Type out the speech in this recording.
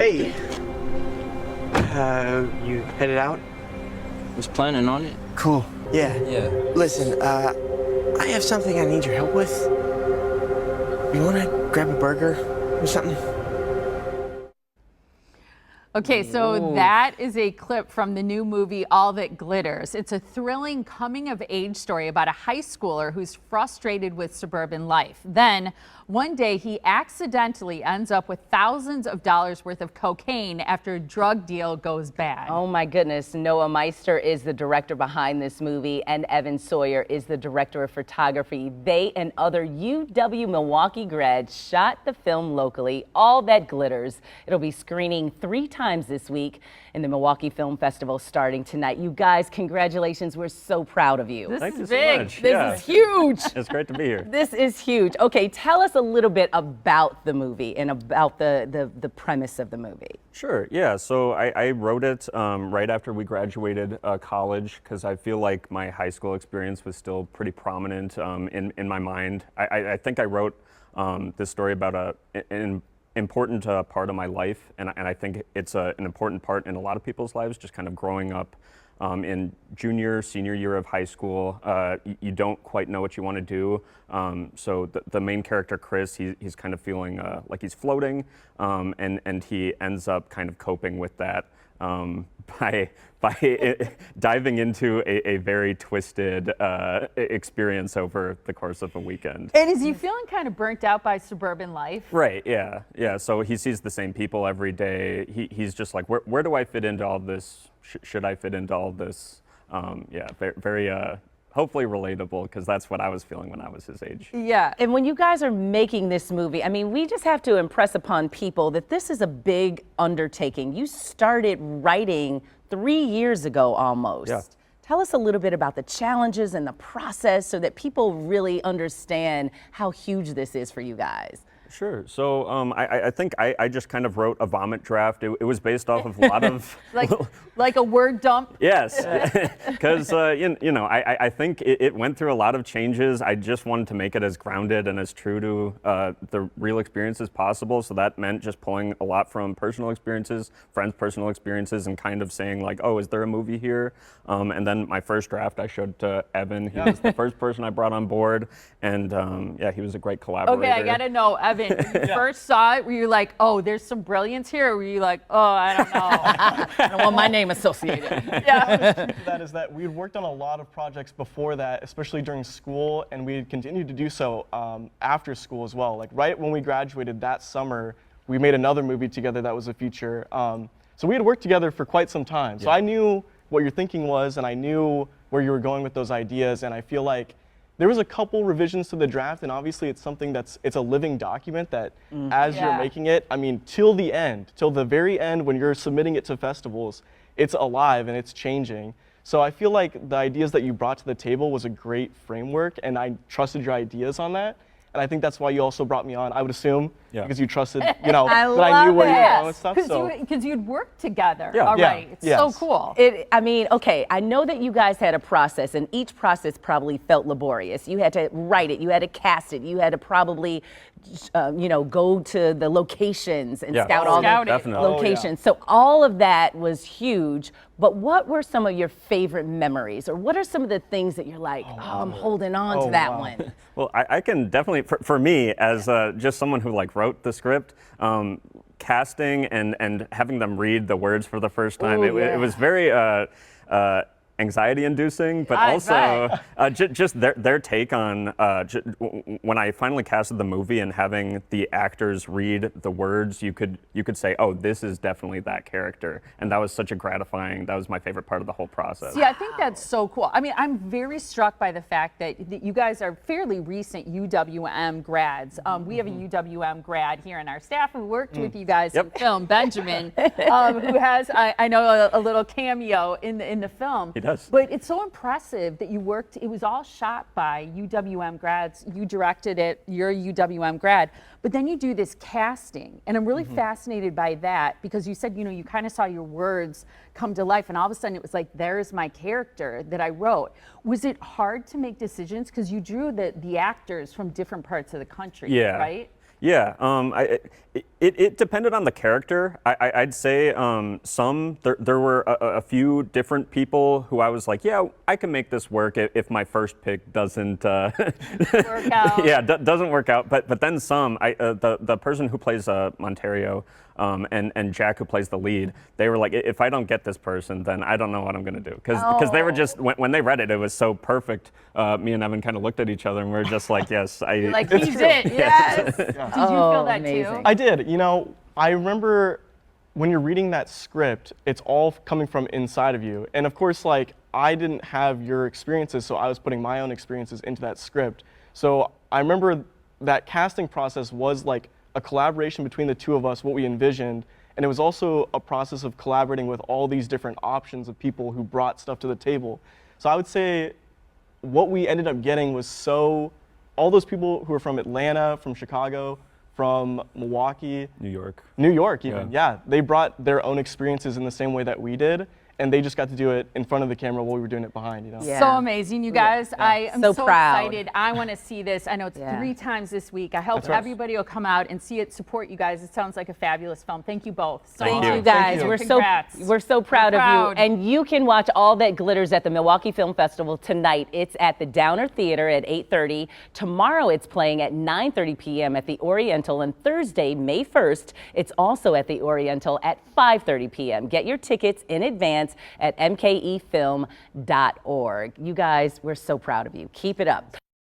Hey. You headed out? Was planning on it. Cool. Yeah. Yeah. Listen, I have something I need your help with. You wanna grab a burger or something? Okay, so that is a clip from the new movie All That Glitters. It's a thrilling coming-of-age story about a high schooler who's frustrated with suburban life. Then, one day, he accidentally ends up with thousands of dollars worth of cocaine after a drug deal goes bad. Oh my goodness, Noah Meister is the director behind this movie, and Evan Sawyer is the director of photography. They and other UW Milwaukee grads shot the film locally, All That Glitters. It'll be screening 3 times this week in the Milwaukee Film Festival starting tonight. You guys, congratulations. We're so proud of you. This Thank is you so big. much. This Yeah. is huge. It's great to be here. This is huge. Okay, tell us a little bit about the movie and about the premise of the movie. Sure, yeah. So I wrote it right after we graduated college because I feel like my high school experience was still pretty prominent in my mind. I think I wrote this story about an important part of my life, and I think it's an important part in a lot of people's lives, just kind of growing up in junior, senior year of high school. You don't quite know what you want to do. So the main character, Chris, he's kind of feeling like he's floating, and he ends up kind of coping with that by diving into a very twisted experience over the course of a weekend. And is he feeling kind of burnt out by suburban life? Right, yeah. So he sees the same people every day. He's just like, where do I fit into all this? Should I fit into all this? Yeah, very hopefully relatable, because that's what I was feeling when I was his age. Yeah. And when you guys are making this movie, I mean, we just have to impress upon people that this is a big undertaking. You started writing 3 years ago almost. Yeah. Tell us a little bit about the challenges and the process so that people really understand how huge this is for you guys. Sure. So I think I just kind of wrote a vomit draft. It was based off of a lot of like a word dump. Yes, because you know I think it went through a lot of changes. I just wanted to make it as grounded and as true to the real experience as possible. So that meant just pulling a lot from personal experiences, friends' personal experiences, and kind of saying like, oh, is there a movie here? And then my first draft I showed to Evan. He was the first person I brought on board, and yeah, he was a great collaborator. Okay, I gotta know, Evan. When you first saw it, were you like, oh, there's some brilliance here? Or were you like, oh, I don't know? I don't want my name associated. Yeah. That is that we had worked on a lot of projects before that, especially during school, and we had continued to do so after school as well. Like right when we graduated that summer, we made another movie together that was a feature. So we had worked together for quite some time. So I knew what your thinking was, and I knew where you were going with those ideas, and I feel like there was a couple revisions to the draft, and obviously it's something it's a living document that as you're making it, I mean, till the end, till the very end when you're submitting it to festivals, it's alive and it's changing. So I feel like the ideas that you brought to the table was a great framework, and I trusted your ideas on that. And I think that's why you also brought me on, I would assume, because you trusted, you know, that I knew where you were going with stuff. Because you'd worked together Yeah. already. It's so cool. I mean, okay, I know that you guys had a process, and each process probably felt laborious. You had to write it, you had to cast it, you had to probably, you know, go to the locations and scout all the locations. So all of that was huge. But what were some of your favorite memories, or what are some of the things that you're like, oh, I'm holding on to that one? Well, I can definitely, for me, as just someone who like wrote the script, casting and having them read the words for the first time, it was very anxiety-inducing, but also just their take on when I finally casted the movie and having the actors read the words, you could say, oh, this is definitely that character, and that was such a gratifying. That was my favorite part of the whole process. Yeah, I think that's so cool. I mean, I'm very struck by the fact that you guys are fairly recent UWM grads. We have a UWM grad here in our staff who worked with you guys in film, Benjamin, who has, I know, a little cameo in the film. He does. But it's so impressive that you worked, it was all shot by UWM grads. You directed it, you're a UWM grad, but then you do this casting. And I'm really fascinated by that, because you said, you know, you kind of saw your words come to life, and all of a sudden it was like, there's my character that I wrote. Was it hard to make decisions? Because you drew the actors from different parts of the country, right? Yeah, it depended on the character. I'd say there were a few different people who I was like, yeah, I can make this work if my first pick doesn't Work out. yeah, doesn't work out. But then some, the person who plays Monterio and Jack who plays the lead, they were like, if I don't get this person, then I don't know what I'm gonna do. Because they were just, when they read it, it was so perfect. Me and Evan kind of looked at each other and we were just like, yes, Like, he's it, yes. Did you feel that amazing. too? I did. You know, I remember when you're reading that script, it's all coming from inside of you. And of course, like, I didn't have your experiences, so I was putting my own experiences into that script. So I remember that casting process was like a collaboration between the two of us, what we envisioned. And it was also a process of collaborating with all these different options of people who brought stuff to the table. So I would say what we ended up getting was all those people who are from Atlanta, from Chicago, from Milwaukee, New York even, yeah. They brought their own experiences in the same way that we did, and they just got to do it in front of the camera while we were doing it behind, you know? Yeah. So amazing, you guys. I am So so proud. excited. I want to see this. I know it's 3 times this week. I hope everybody will come out and see it, support you guys. It sounds like a fabulous film. Thank you both. So Thank much. you. You guys, you. Congrats. we're so proud We're of proud. you. And you can watch All That Glitters at the Milwaukee Film Festival tonight. It's at the Downer Theater at 8:30. Tomorrow it's playing at 9:30 p.m. at the Oriental, and Thursday, May 1st, it's also at the Oriental at 5:30 p.m. Get your tickets in advance at mkefilm.org. You guys, we're so proud of you. Keep it up.